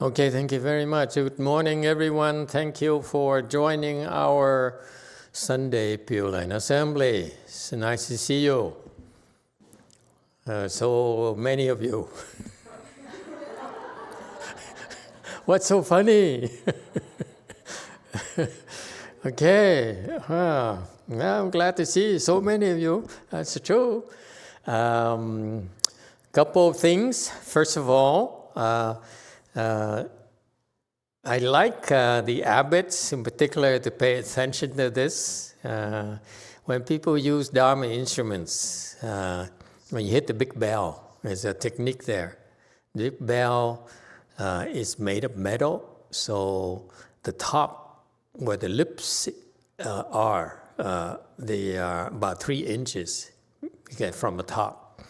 Okay, thank you very much. Good morning, everyone. Thank you for joining our Sunday Pureland Assembly. It's nice to see you. So many of you. What's so funny? Okay. I'm glad to see so many of you. That's true. Couple of things. First of all, I like the abbots in particular to pay attention to this. When people use Dharma instruments, when you hit the big bell, there's a technique there. The big bell is made of metal, so the top where the lips are, they are about 3 inches from the top.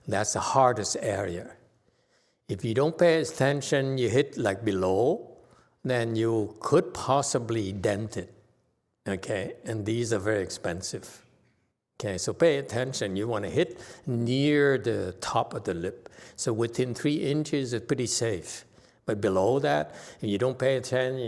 That's the hardest area. If you don't pay attention, you hit like below, then you could possibly dent it, okay? And these are very expensive, okay? So pay attention. You want to hit near the top of the lip. So within 3 inches is pretty safe. But below that, if you don't pay attention,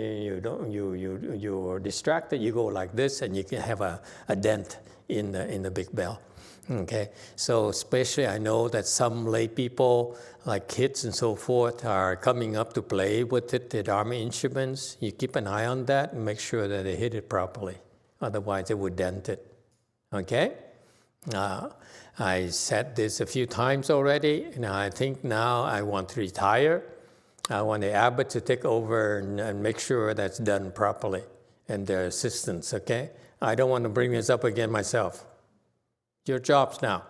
you're distracted, you go like this, and you can have a dent in the big bell. Okay, so especially I know that some lay people, like kids and so forth, are coming up to play with it, the Dharma instruments. You keep an eye on that and make sure that they hit it properly. Otherwise, it would dent it. Okay? I said this a few times already, and I think now I want to retire. I want the abbot to take over and make sure that's done properly, and their assistants, okay? I don't want to bring this up again myself. Your jobs now.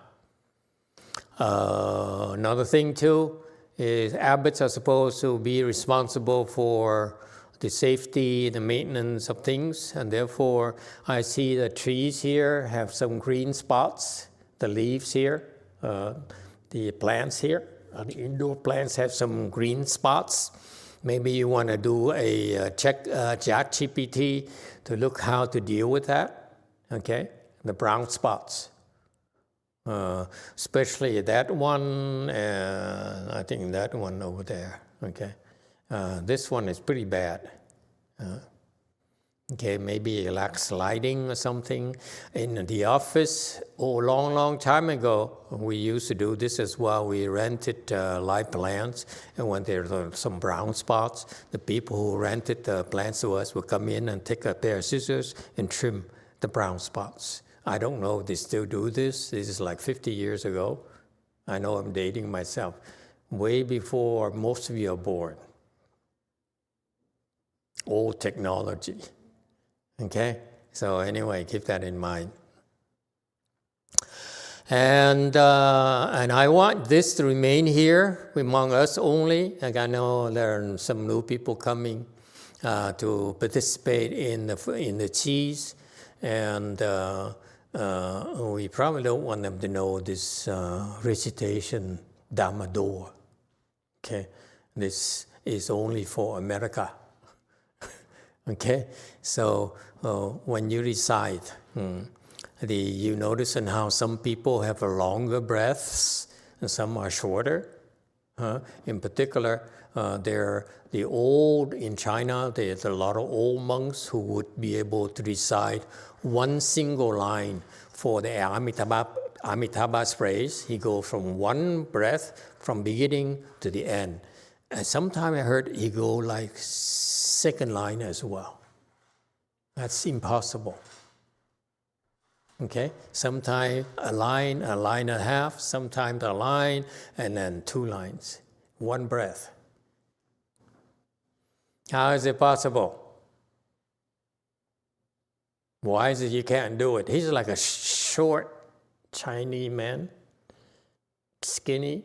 Another thing too is abbots are supposed to be responsible for the safety, the maintenance of things, and therefore I see the trees here have some green spots, the leaves here, the plants here, the indoor plants have some green spots. Maybe you want to do a check ChatGPT to look how to deal with that, okay? The brown spots. Especially that one, and I think that one over there, okay? This one is pretty bad. Okay, maybe like sliding or something. In the office, long time ago, we used to do this as well. We rented live plants, and when there were some brown spots, the people who rented the plants to us would come in and take a pair of scissors and trim the brown spots. I don't know if they still do this. This is like 50 years ago. I know I'm dating myself. Way before most of you are born. Old technology. Okay? So anyway, keep that in mind. And I want this to remain here among us only. Like I know there are some new people coming to participate in the cheese. And we probably don't want them to know this recitation Dharma door. Okay, this is only for America. Okay, so when you recite, you notice in how some people have longer breaths and some are shorter. In particular, in China, there's a lot of old monks who would be able to recite one single line for the Amitabha's phrase. He goes from one breath from beginning to the end. And sometimes I heard he go like second line as well. That's impossible. Okay? Sometimes a line and a half, sometimes a line, and then 2 lines. One breath. How is it possible? Why is it you can't do it? He's like a short Chinese man, skinny,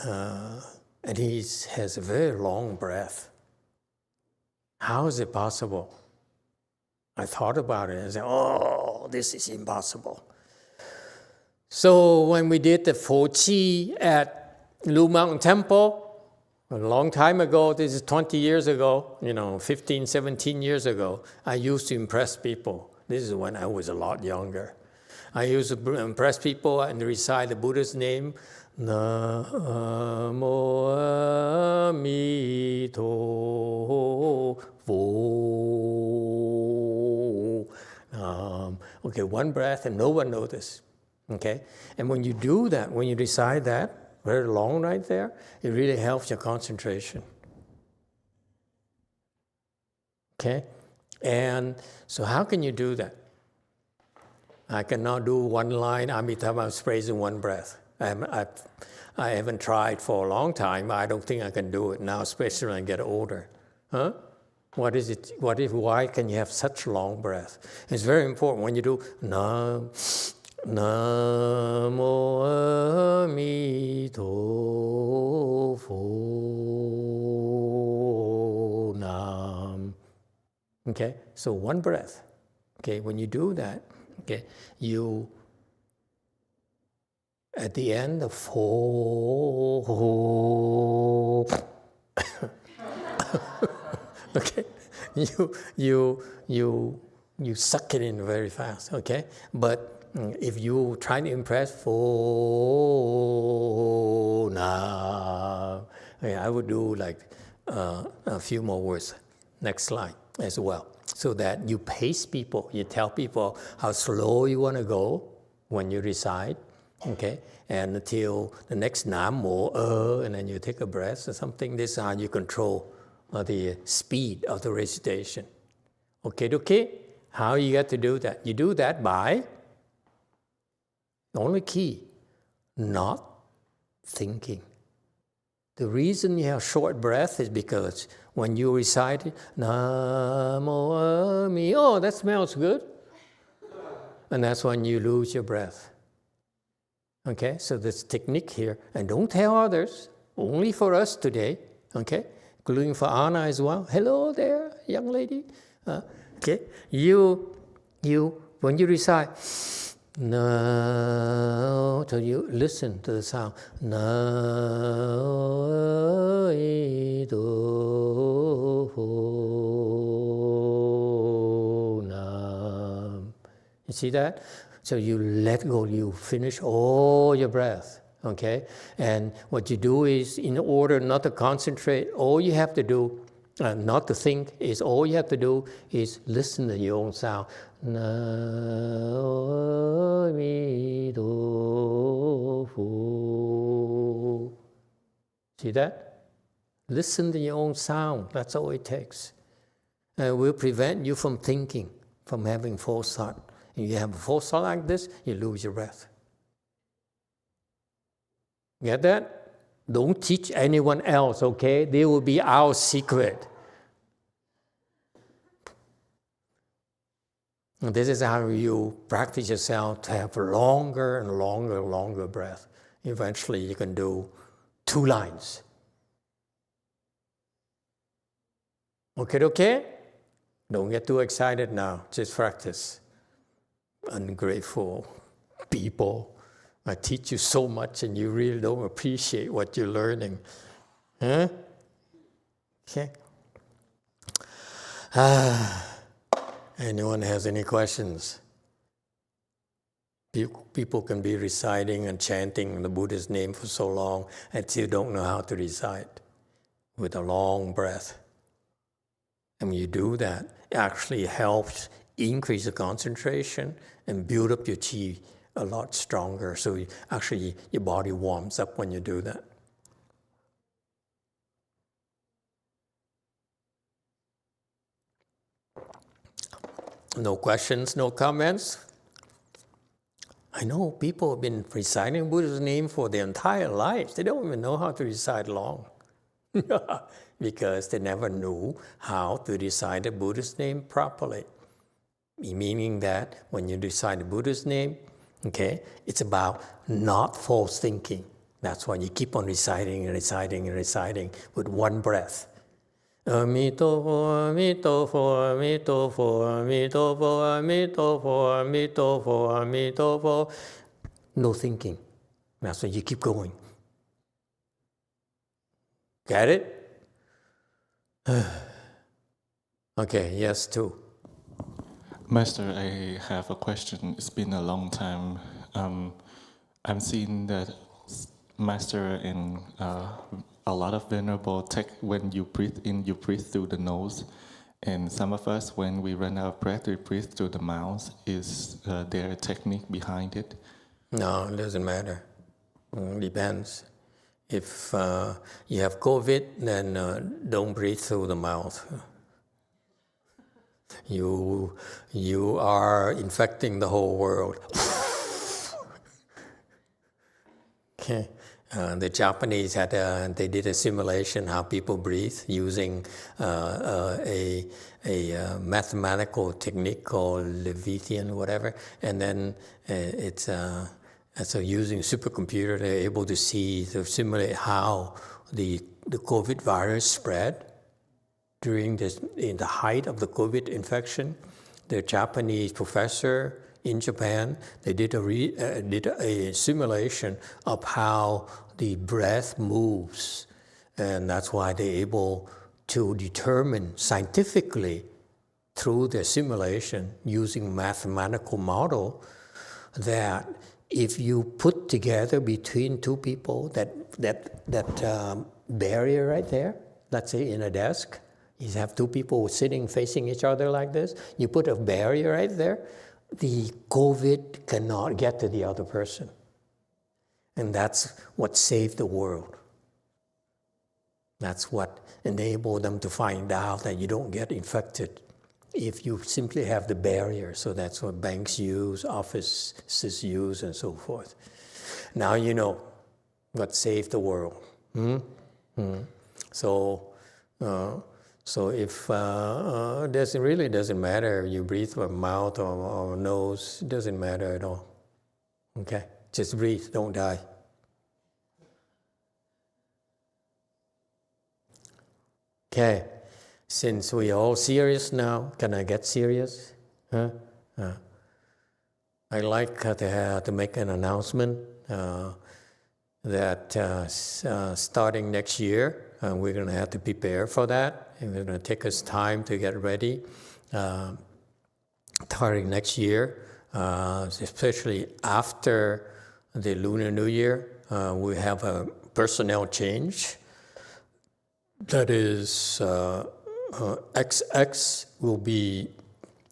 and he has a very long breath. How is it possible? I thought about it and said, oh, this is impossible. So when we did the Fo Chi at Lu Mountain Temple, a long time ago, this is 20 years ago, 15, 17 years ago, I used to impress people. This is when I was a lot younger. I used to impress people and recite the Buddha's name Namo Emitofuo. Okay, one breath and no one notices. Okay, and when you do that, when you recite that, very long right there, it really helps your concentration. Okay, and so how can you do that? I cannot do one line Amitabha praise in one breath. I haven't tried for a long time. I don't think I can do it now, especially when I get older. Huh? What is it? Why can you have such long breath? It's very important when you do Namo Emitofuo Nam. Okay, so one breath. Okay, when you do that, okay, you at the end of Fo. Okay, you suck it in very fast. Okay, but if you try to impress Fo now, okay, I would do like a few more words. Next slide as well, so that you pace people. You tell people how slow you want to go when you recite. Okay, and until the next Namo, and then you take a breath or something. This is how you control the speed of the recitation. Okay, how you got to do that? You do that by the only key, not thinking. The reason you have short breath is because when you recite it, Namo Ami, oh, that smells good. And that's when you lose your breath. Okay, so this technique here, and don't tell others, only for us today, okay, including for Anna as well. Hello there, young lady. Okay, you, when you recite, no, so you listen to the sound. No, you see that? So you let go, you finish all your breath, okay? And what you do is, in order not to concentrate, all you have to do, not to think, is all you have to do is listen to your own sound. See that? Listen to your own sound, that's all it takes. And it will prevent you from thinking, from having false thought. If you have a false thought like this, you lose your breath. Get that? Don't teach anyone else, okay? They will be our secret. And this is how you practice yourself to have longer and longer breath. Eventually you can do 2 lines. Okay? Don't get too excited now, just practice. Ungrateful people. I teach you so much and you really don't appreciate what you're learning. Huh? Okay. Anyone has any questions? People can be reciting and chanting the Buddha's name for so long and still don't know how to recite with a long breath. And when you do that, it actually helps increase the concentration and build up your chi a lot stronger. So actually your body warms up when you do that. No questions, no comments? I know people have been reciting Buddha's name for their entire lives. They don't even know how to recite long. Because they never knew how to recite the Buddha's name properly. Meaning that when you recite the Buddha's name, okay, it's about not false thinking. That's why you keep on reciting and reciting and reciting with one breath. Emitofuo, Emitofuo, Emitofuo, Emitofuo, Emitofuo, Emitofuo, Emitofuo. No thinking. That's why you keep going. Get it? Okay, yes, too. Master, I have a question. It's been a long time. I'm seeing that Master, in a lot of venerable tech, when you breathe in, you breathe through the nose. And some of us, when we run out of breath, we breathe through the mouth. Is there a technique behind it? No, it doesn't matter. Depends. If you have COVID, then don't breathe through the mouth. You are infecting the whole world. Okay. The Japanese they did a simulation how people breathe using a mathematical technique called Levitian, whatever, and then so using supercomputer they're able to simulate how the COVID virus spread during in the height of the COVID infection. The Japanese professor in Japan, they did a simulation of how the breath moves, and that's why they're able to determine scientifically through their simulation using mathematical model that if you put together between two people that barrier right there, let's say in a desk, you have two people sitting facing each other like this, you put a barrier right there, the COVID cannot get to the other person. And that's what saved the world. That's what enabled them to find out that you don't get infected if you simply have the barrier. So that's what banks use, offices use, and so forth. Now you know what saved the world. So if it really doesn't matter if you breathe from mouth or nose, it doesn't matter at all. Okay, just breathe, don't die. Okay, since we're all serious now, can I get serious? I'd like to make an announcement that starting next year, we're going to have to prepare for that. And it's going to take us time to get ready. Starting next year, especially after the Lunar New Year, we have a personnel change. That is, XX will be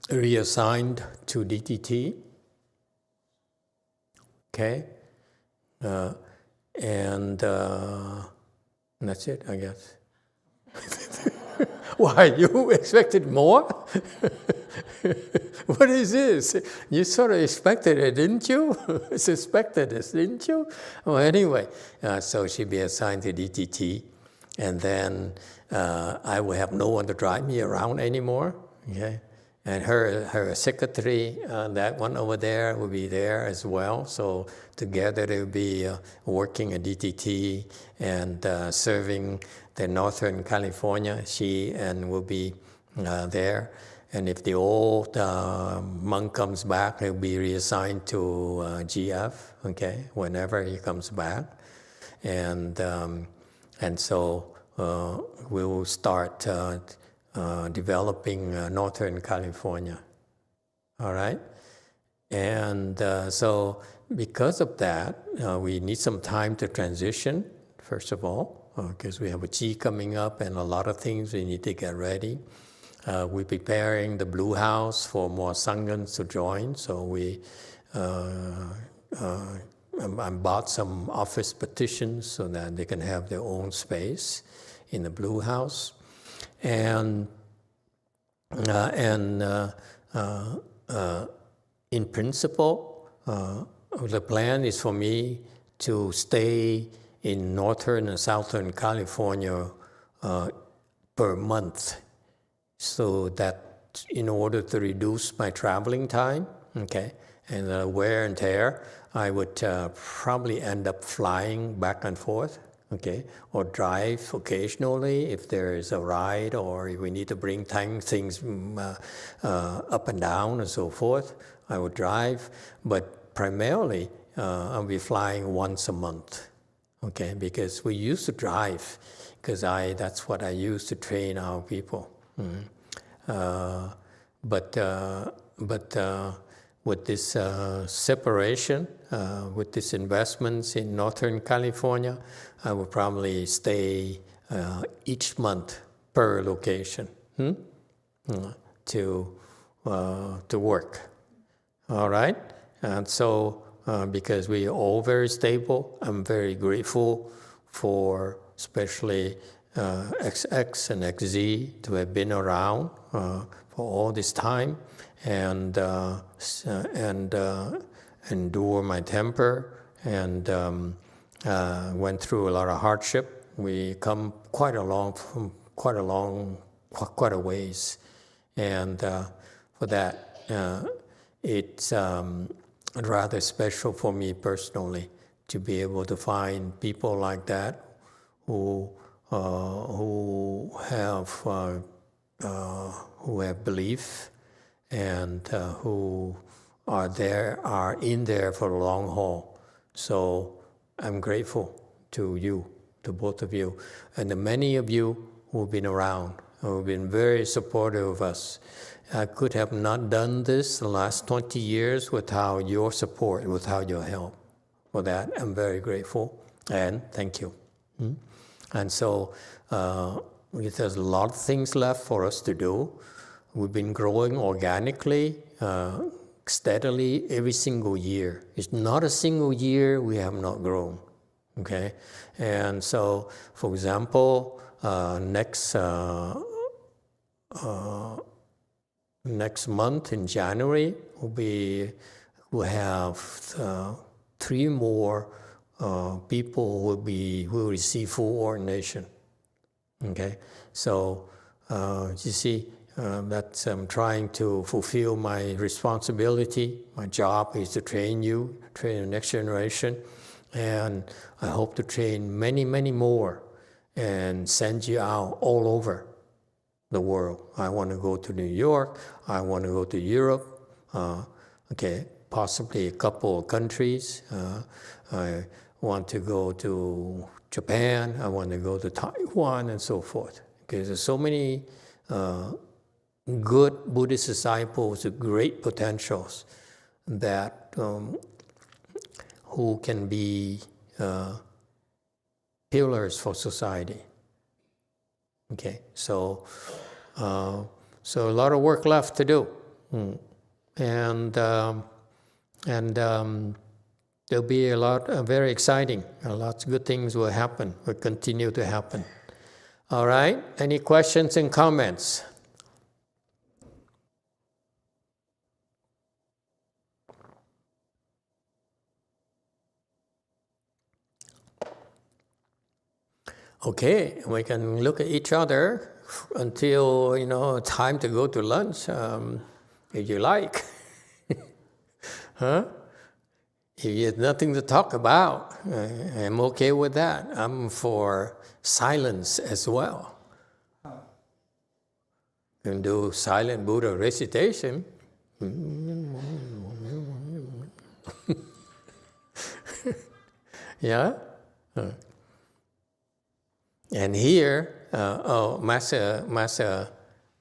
reassigned to DTT. Okay? And that's it, I guess. Why, you expected more? What is this? You sort of expected it, didn't you? Suspected this, didn't you? Well, anyway, so she'll be assigned to DTT. And then I will have no one to drive me around anymore. Okay? And her secretary, that one over there, will be there as well. So together they'll be working at DTT and serving the Northern California. She will be there. And if the old monk comes back, he'll be reassigned to GF, okay, whenever he comes back. And so we will start developing Northern California. All right? And so because of that, we need some time to transition, first of all, because we have a Qi coming up and a lot of things we need to get ready. We're preparing the Blue House for more Sanghas to join, so I bought some office partitions so that they can have their own space in the Blue House. And in principle, the plan is for me to stay in Northern and Southern California per month, so that in order to reduce my traveling time, okay, and wear and tear, I would probably end up flying back and forth, okay, or drive occasionally if there is a ride or if we need to bring things up and down and so forth. I would drive, but primarily I'll be flying once a month, okay, because we used to drive, because that's what I used to train our people. with this separation, with these investments in Northern California, I will probably stay each month per location to work. All right? And so, because we are all very stable, I'm very grateful for especially XX and XZ to have been around for all this time and endure my temper and went through a lot of hardship. We come quite a ways, and for that, it's rather special for me personally to be able to find people like that who have belief and who are in there for the long haul. So I'm grateful to you, to both of you, and the many of you who've been around, who've been very supportive of us. I could have not done this the last 20 years without your support, without your help. For that, I'm very grateful, and thank you. And so there's a lot of things left for us to do. We've been growing organically, steadily every single year. It's not a single year we have not grown, okay? And so, for example, next month in January, we'll have 3 more people will receive full ordination. Okay, so you see, that's trying to fulfill my responsibility. My job is to train the next generation, and I hope to train many, many more and send you out all over the world. I want to go to New York. I want to go to Europe. Possibly a couple of countries. I want to go to Japan. I want to go to Taiwan and so forth. Because there's so many good Buddhist disciples with great potentials that who can be pillars for society. Okay, so a lot of work left to do, and there'll be a lot very exciting. Lots of good things will happen. Will continue to happen. All right. Any questions and comments? Okay, we can look at each other until time to go to lunch, if you like. Huh? If you have nothing to talk about, I'm okay with that. I'm for silence as well. You can do silent Buddha recitation. Yeah? And here, Master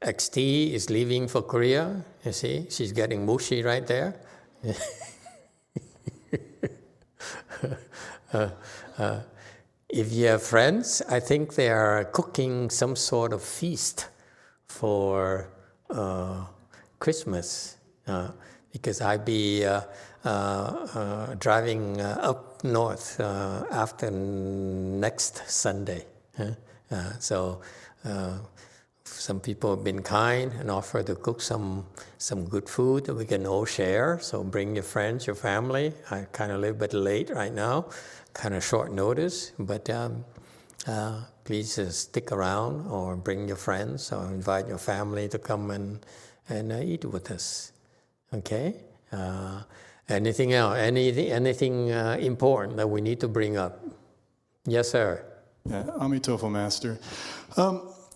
XT is leaving for Korea. You see, she's getting mushy right there. If you have friends, I think they are cooking some sort of feast for Christmas, because I'll be driving up north after next Sunday. So some people have been kind and offered to cook some good food that we can all share. So bring your friends, your family. I kind of live a bit late right now, kind of short notice, but please stick around or bring your friends or invite your family to come and eat with us. Okay? Anything else? Anything important that we need to bring up? Yes, sir. Yeah, Emitofuo, Master.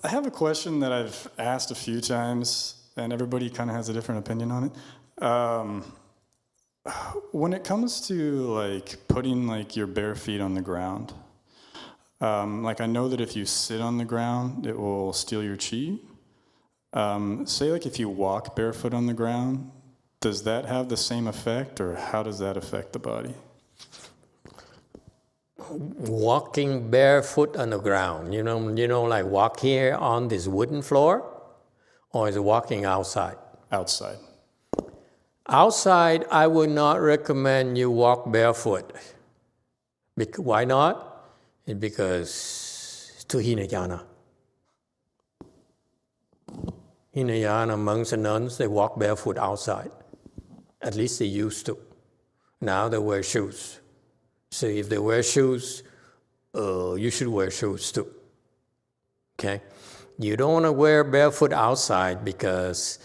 I have a question that I've asked a few times, and everybody kind of has a different opinion on it. When it comes to putting your bare feet on the ground, I know that if you sit on the ground, it will steal your chi. Say if you walk barefoot on the ground, does that have the same effect, or how does that affect the body? Walking barefoot on the ground, like walk here on this wooden floor, or is it walking outside? Outside. Outside, I would not recommend you walk barefoot. Why not? It's because it's too Hinayana. Hinayana monks and nuns, they walk barefoot outside. At least they used to. Now they wear shoes. So if they wear shoes, you should wear shoes too. Okay? You don't want to wear barefoot outside because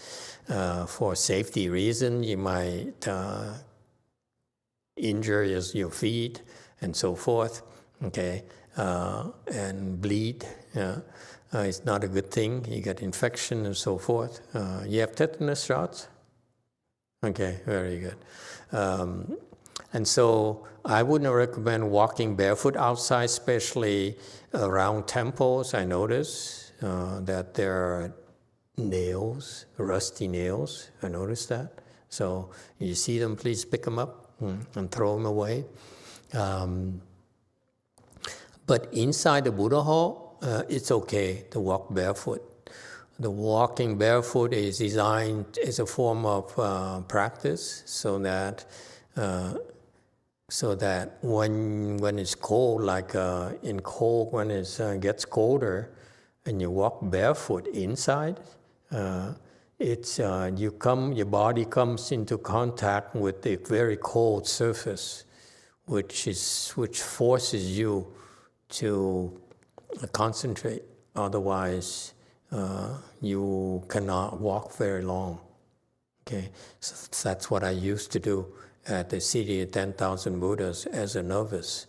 for safety reason, you might injure your feet and so forth, okay, and bleed. It's not a good thing. You get infection and so forth. You have tetanus shots? Okay, very good. And so I wouldn't recommend walking barefoot outside, especially around temples. I notice that there are nails, rusty nails. I noticed that. So you see them, please pick them up and throw them away. But inside the Buddha hall, it's okay to walk barefoot. The walking barefoot is designed as a form of practice, so that when it's cold, like in cold, when it gets colder, and you walk barefoot inside, your body comes into contact with a very cold surface, which forces you to concentrate. Otherwise, you cannot walk very long. Okay, so that's what I used to do at the City of 10,000 Buddhas as a novice.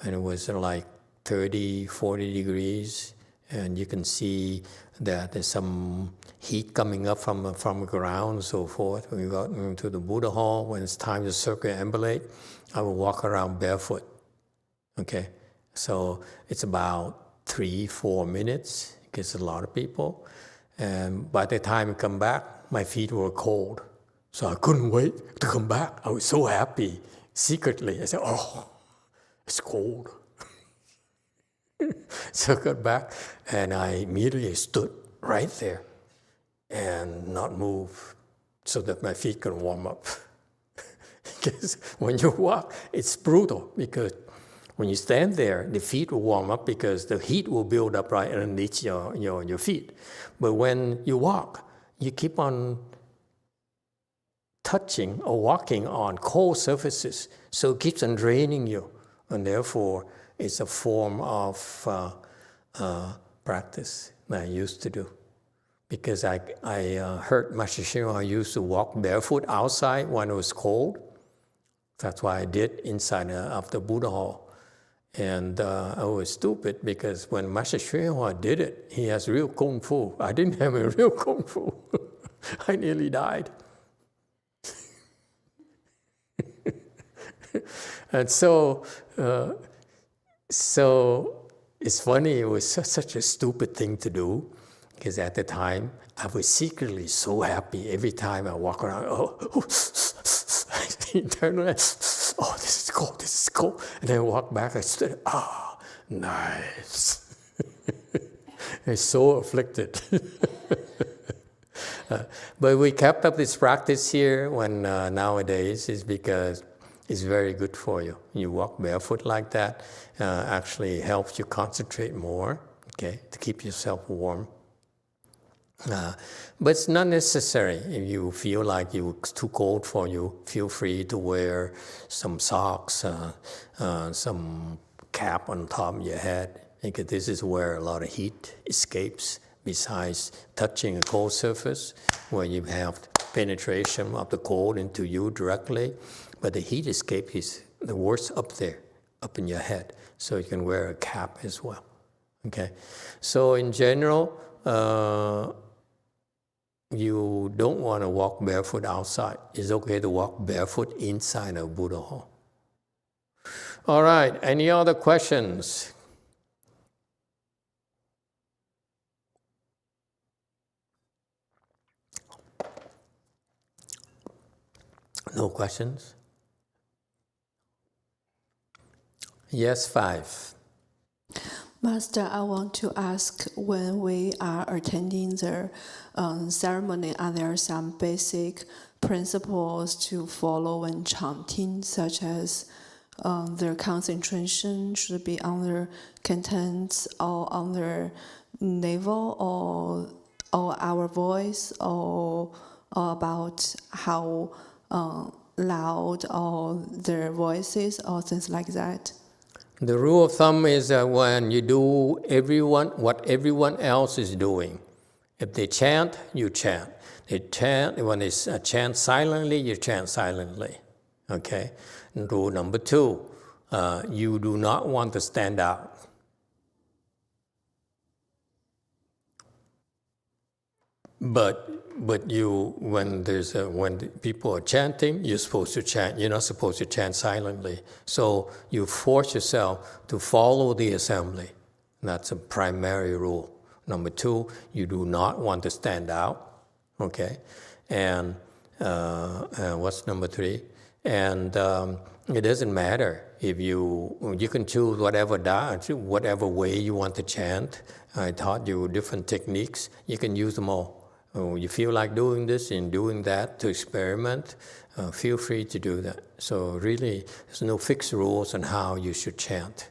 And it was like 30, 40 degrees, and you can see that there's some heat coming up from the ground and so forth. When we got into the Buddha hall, when it's time to circumambulate, I would walk around barefoot. Okay, so it's about 3-4 minutes, because a lot of people. And by the time I come back, my feet were cold. So I couldn't wait to come back. I was so happy. Secretly, I said, oh, it's cold. So I got back, and I immediately stood right there and not move so that my feet could warm up. Because when you walk, it's brutal, because when you stand there, the feet will warm up because the heat will build up right underneath your feet. But when you walk, you keep on touching or walking on cold surfaces, so it keeps on draining you, and therefore it's a form of practice that I used to do. Because I heard Master Shimon used to walk barefoot outside when it was cold. That's why I did inside of the Buddha hall. And I was stupid, because when Master Shimon did it, he has real kung fu. I didn't have a real kung fu. I nearly died. And so it's funny, it was such a stupid thing to do, because at the time, I was secretly so happy every time I walk around. Internally, oh, this is cold. And then I walk back, I stood, nice. I'm so afflicted. But we kept up this practice here when nowadays is because it's very good for you. You walk barefoot like that, actually helps you concentrate more, okay, to keep yourself warm. But it's not necessary. If you feel like it's too cold for you, feel free to wear some socks, some cap on top of your head, because this is where a lot of heat escapes, besides touching a cold surface, where you have penetration of the cold into you directly. But the heat escape is the worst up there, up in your head. So you can wear a cap as well. Okay. So in general, you don't want to walk barefoot outside. It's okay to walk barefoot inside a Buddha hall. All right. Any other questions? No questions? Yes, 5. Master, I want to ask, when we are attending the ceremony, are there some basic principles to follow when chanting, such as their concentration should be on their contents or on their navel or our voice or about how loud or their voices or things like that? The rule of thumb is that when you do what everyone else is doing, if they chant, you chant. They chant, when they chant silently, you chant silently. Okay? And rule number 2, you do not want to stand out. But when people are chanting, you're supposed to chant. You're not supposed to chant silently. So you force yourself to follow the assembly. That's a primary rule. Number 2, you do not want to stand out. Okay, and what's number 3? And it doesn't matter if you can choose whatever way you want to chant. I taught you different techniques. You can use them all. You feel like doing this and doing that to experiment, feel free to do that. So really, there's no fixed rules on how you should chant.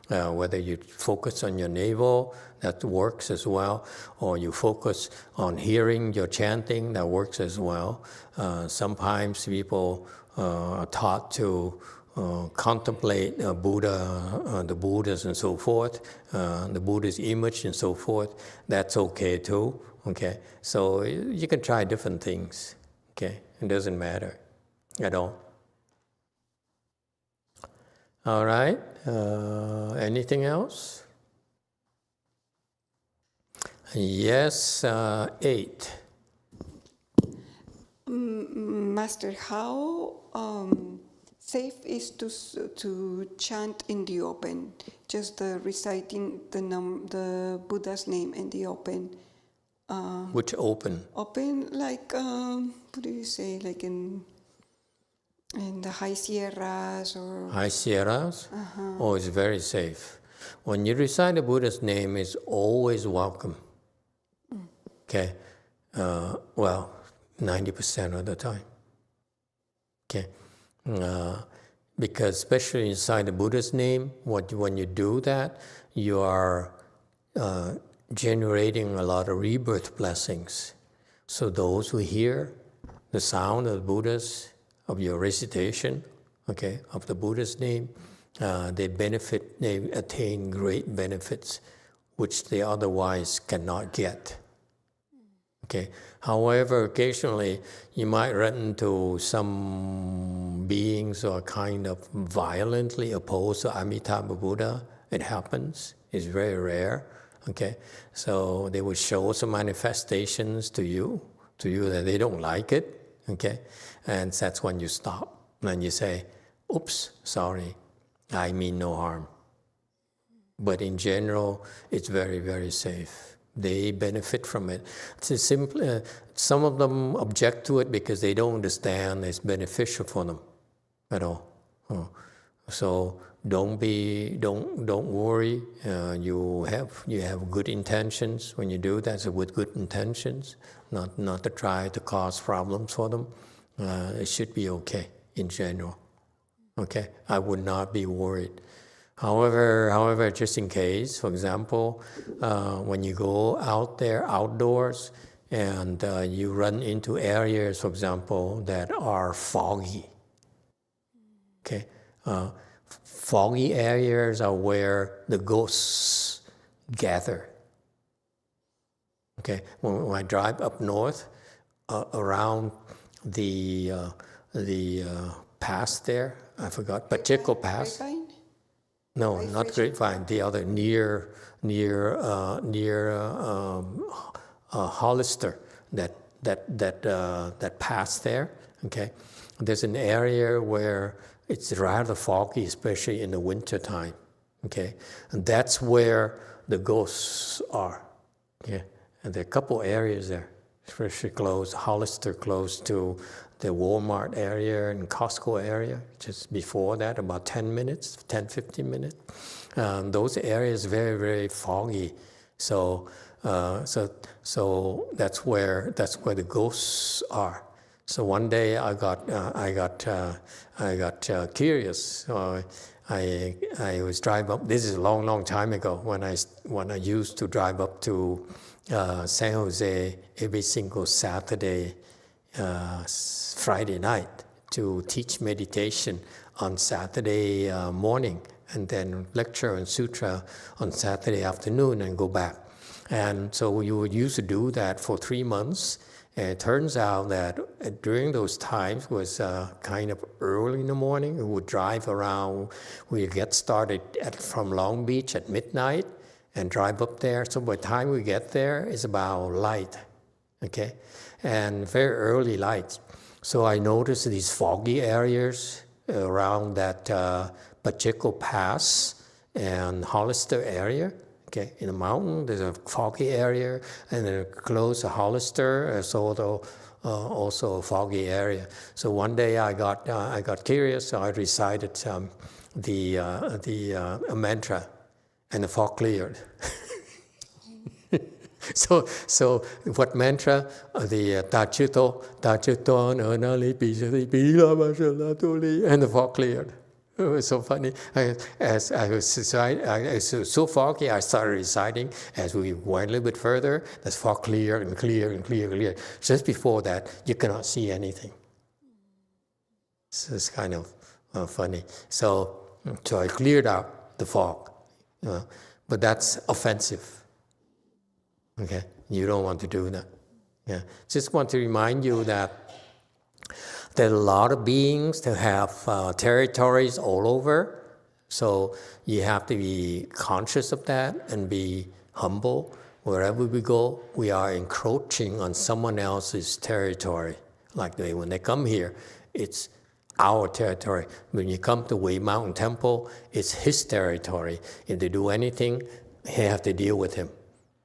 Whether you focus on your navel, that works as well, or you focus on hearing your chanting, that works as well. Sometimes people are taught to contemplate Buddha, the Buddhas and so forth, the Buddha's image and so forth. That's okay too. Okay, so you can try different things. Okay, it doesn't matter at all. All right. Anything else? Yes, 8. Master, how safe is to chant in the open? Just reciting the Buddha's name in the open. Which open? Open, like what do you say? Like in the high Sierras or High Sierras? Oh, it's very safe. When you recite the Buddha's name, it's always welcome. Okay, well, 90% of the time. Okay, because especially inside the Buddha's name, when you do that, you are generating a lot of rebirth blessings. So those who hear the sound of the Buddha's, of your recitation, okay, of the Buddha's name, they attain great benefits which they otherwise cannot get. Okay. However, occasionally you might run into some beings who are kind of violently opposed to Amitabha Buddha. It happens. It's very rare. Okay, so they will show some manifestations to you that they don't like it. Okay, and that's when you stop and you say, "Oops, sorry, I mean no harm." But in general, it's very, very safe. They benefit from it. It's simply, some of them object to it because they don't understand it's beneficial for them at all. So don't worry. You have good intentions when you do that. So with good intentions, not to try to cause problems for them. It should be okay in general. Okay, I would not be worried. However, just in case, for example, when you go out there outdoors and you run into areas, for example, that are foggy. Okay, foggy areas are where the ghosts gather. Okay, when I drive up north, around the pass there, I forgot, Pacheco Pass. Grapevine? No, not Grapevine. The other near Hollister, that pass there. Okay, there's an area where it's rather foggy, especially in the winter time. Okay, and that's where the ghosts are. Okay, and there are a couple areas there, especially close Hollister, close to the Walmart area and Costco area, just before that, about 10 minutes, 10, 15 minutes. Those areas very, very foggy. So that's where the ghosts are. So one day I got curious. So I was driving up. This is a long time ago when I used to drive up to San Jose every single Saturday, Friday night to teach meditation on Saturday morning, and then lecture on sutra on Saturday afternoon and go back. And so we would used to do that for 3 months. And it turns out that during those times was kind of early in the morning. We would drive around. We get started from Long Beach at midnight and drive up there. So by the time we get there, it's about light, okay? And very early light. So I noticed these foggy areas around that Pacheco Pass and Hollister area. Okay, in the mountain, there's a foggy area, and then close to Hollister, so also a foggy area. So one day I got curious, so I recited a mantra, and the fog cleared. So what mantra? The Tachuto Nanali and the fog cleared. It was so funny. As I was so foggy, I started reciting. As we went a little bit further, the fog clear and clear and clear and clear. Just before that, you cannot see anything. So it's kind of funny. So I cleared out the fog, but that's offensive. Okay, you don't want to do that. Yeah, just want to remind you that there are a lot of beings that have territories all over, so you have to be conscious of that and be humble. Wherever we go, we are encroaching on someone else's territory. Like when they come here, it's our territory. When you come to Wei Mountain Temple, it's his territory. If they do anything, they have to deal with him.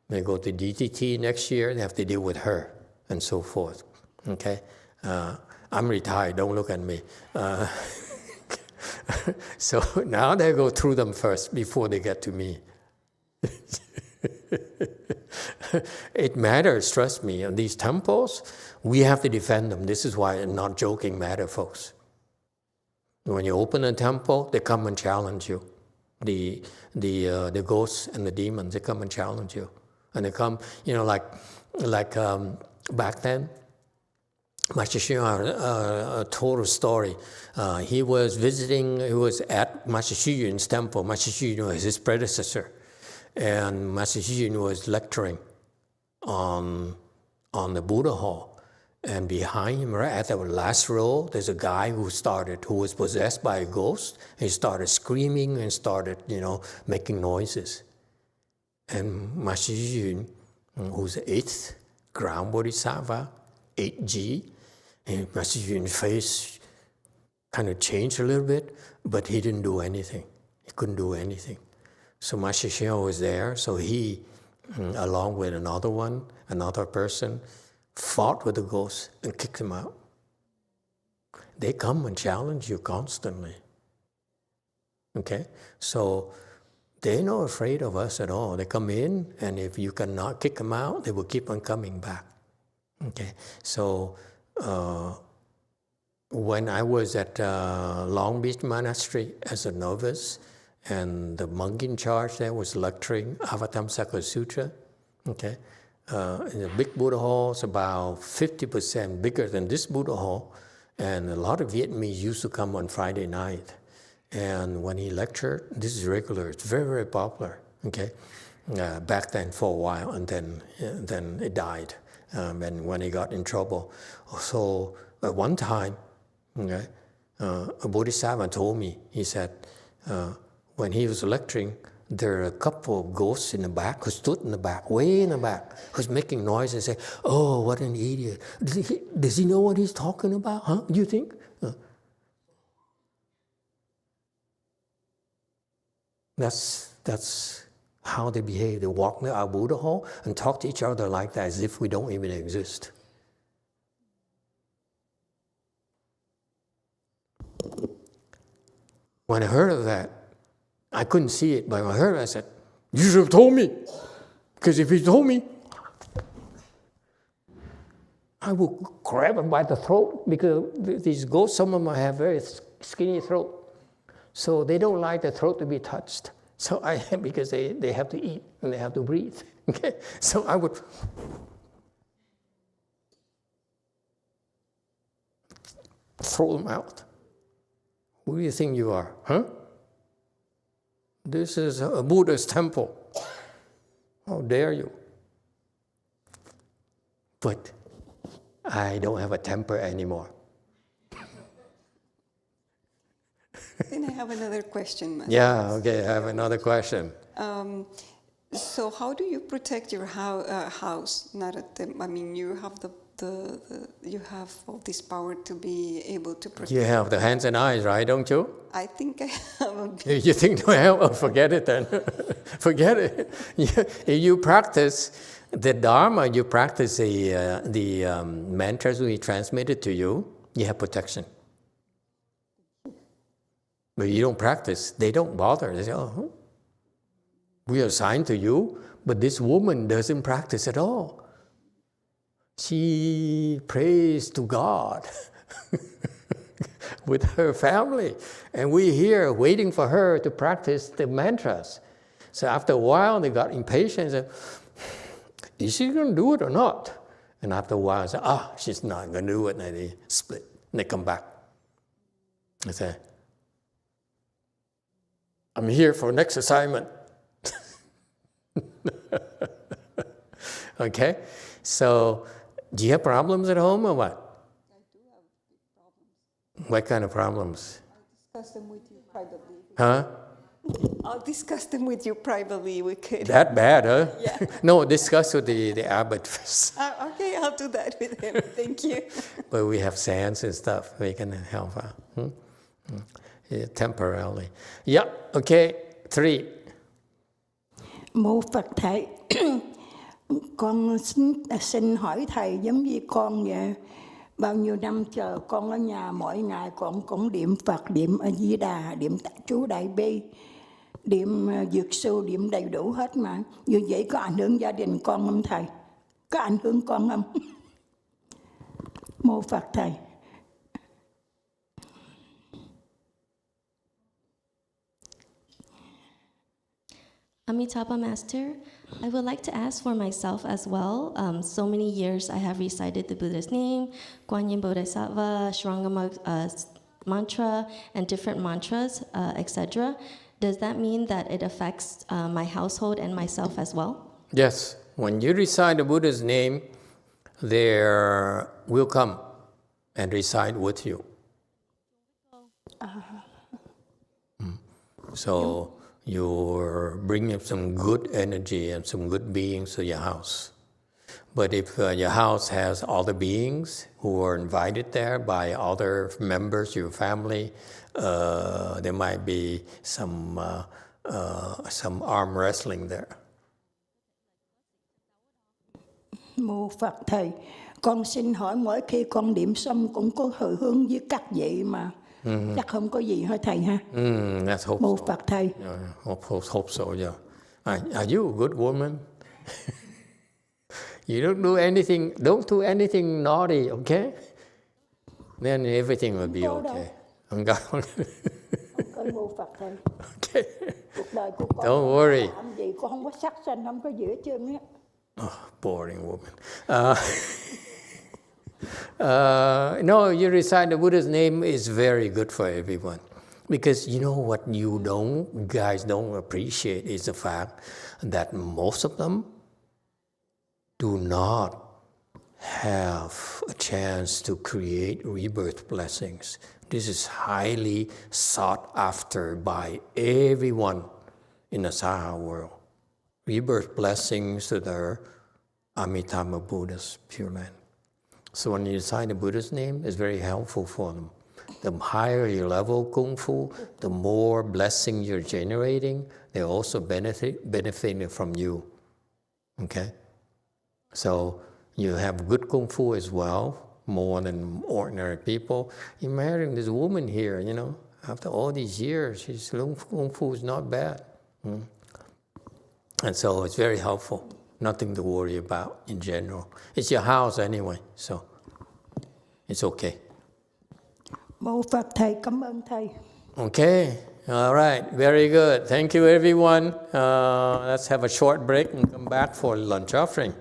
When they go to DTT next year, they have to deal with her, and so forth. Okay? I'm retired, don't look at me. So now they go through them first before they get to me. It matters, trust me. In these temples, we have to defend them. This is why it's not joking matter, folks. When you open a temple, they come and challenge you. The ghosts and the demons, they come and challenge you. And they come, back then, Master Hsuan told a story. He was at Master Xu Yun's temple. Master Xu Yun was his predecessor. And Master Xu Yun was lecturing on the Buddha Hall. And behind him, right at the last row, there's a guy who was possessed by a ghost. He started screaming and started, making noises. And Master Xu Yun, who's the 8th ground bodhisattva, 8G, and Master Xu Yun's face kind of changed a little bit, but he didn't do anything. He couldn't do anything. So Master Hsuan was there, so he, along with another person, fought with the ghosts and kicked them out. They come and challenge you constantly. Okay? So they're not afraid of us at all. They come in, and if you cannot kick them out, they will keep on coming back. Okay, so when I was at Long Beach Monastery as a novice, and the monk in charge there was lecturing Avatamsaka Sutra, okay, in the big Buddha hall, it's about 50% bigger than this Buddha hall, and a lot of Vietnamese used to come on Friday night. And when he lectured, this is regular, it's very, very popular, okay, back then for a while, and then it died. And when he got in trouble. So at one time, okay, a bodhisattva told me, he said, when he was lecturing, there are a couple of ghosts in the back who stood in the back, way in the back, who's making noise and say, "Oh, what an idiot. Does he know what he's talking about? Huh? Do you think?" That's how they behave. They walk near our Buddha hall and talk to each other like that as if we don't even exist. When I heard of that, I couldn't see it, but when I heard it, I said, you should have told me. Because if you told me, I would grab him by the throat, because these ghosts, some of them have very skinny throat. So they don't like the throat to be touched. So because they have to eat and they have to breathe. Okay? So I would throw them out. Who do you think you are? Huh? This is a Buddha's temple. How dare you? But I don't have a temper anymore. Then I have another question, Master. Yeah, okay, I have another question. So how do you protect your house? Not at the, I mean, you have you have all this power to be able to protect. You have the hands and eyes, right? Don't you? I think I have a bit. You think, well, oh, forget it then. Forget it. If you practice the Dharma, you practice the mantras we transmitted to you, you have protection. But you don't practice, they don't bother. They say, oh, we are assigned to you, but this woman doesn't practice at all. She prays to God with her family. And we're here waiting for her to practice the mantras. So after a while, they got impatient and said, is she going to do it or not? And after a while, I said, she's not going to do it. And they split, and they come back. I say, I'm here for next assignment. Okay? So, do you have problems at home or what? I do have big problems. What kind of problems? I'll discuss them with you privately. Huh? I'll discuss them with you privately. We could. That bad, huh? Yeah. No, discuss with the abbot first. Okay, I'll do that with him. Thank you. But we have sands and stuff. We can help out. Yeah, temporarily. Yeah, okay. 3. Mô Phật Thầy, con xin hỏi Thầy giống như con vậy. Bao nhiêu năm chờ con ở nhà mỗi ngày con cũng niệm Phật, niệm A Di Đà, niệm chú Đại Bi, niệm Dược Sư, niệm đầy đủ hết mà. Như vậy có ảnh hưởng gia đình con không Thầy? Có ảnh hưởng con không? Mô Phật Thầy. Amitabha Master, I would like to ask for myself as well. So many years I have recited the Buddha's name, Guan Yin Bodhisattva, Shranga mantra, and different mantras, etc. Does that mean that it affects my household and myself as well? Yes. When you recite the Buddha's name, there will come and recite with you. So you're bringing some good energy and some good beings to your house. But if your house has other beings who are invited there by other members of your family, there might be some arm wrestling there. Mô Phật Thầy, con xin hỏi mỗi khi con niệm xong cũng có hồi hướng với các vị mà. Chắc không có gì hả Thầy ha? Let's hope Mô so. Phật Thầy. Hope so, yeah. Are you a good woman? You don't do anything naughty, okay? Then everything will be okay. Không có Mô Phật Thầy. Okay. Cuộc đời của con Don't worry. làm gì con không có sắc sanh, không có gì hết trơn á. Boring woman. No, you recite the Buddha's name is very good for everyone. Because you know what you guys don't appreciate is the fact that most of them do not have a chance to create rebirth blessings. This is highly sought after by everyone in the Saha world. Rebirth blessings to the Amitabha Buddha's Pureland. So when you recite the Buddha's name, it's very helpful for them. The higher your level Kung Fu, the more blessing you're generating, they're also benefiting from you. Okay? So you have good Kung Fu as well, more than ordinary people. You're marrying this woman here, After all these years, his Lung Fu is not bad. And so it's very helpful. Nothing to worry about in general. It's your house anyway, so it's okay. Mô Phật Thầy, cảm ơn Thầy. Okay, all right, very good. Thank you, everyone. Let's have a short break and come back for lunch offering.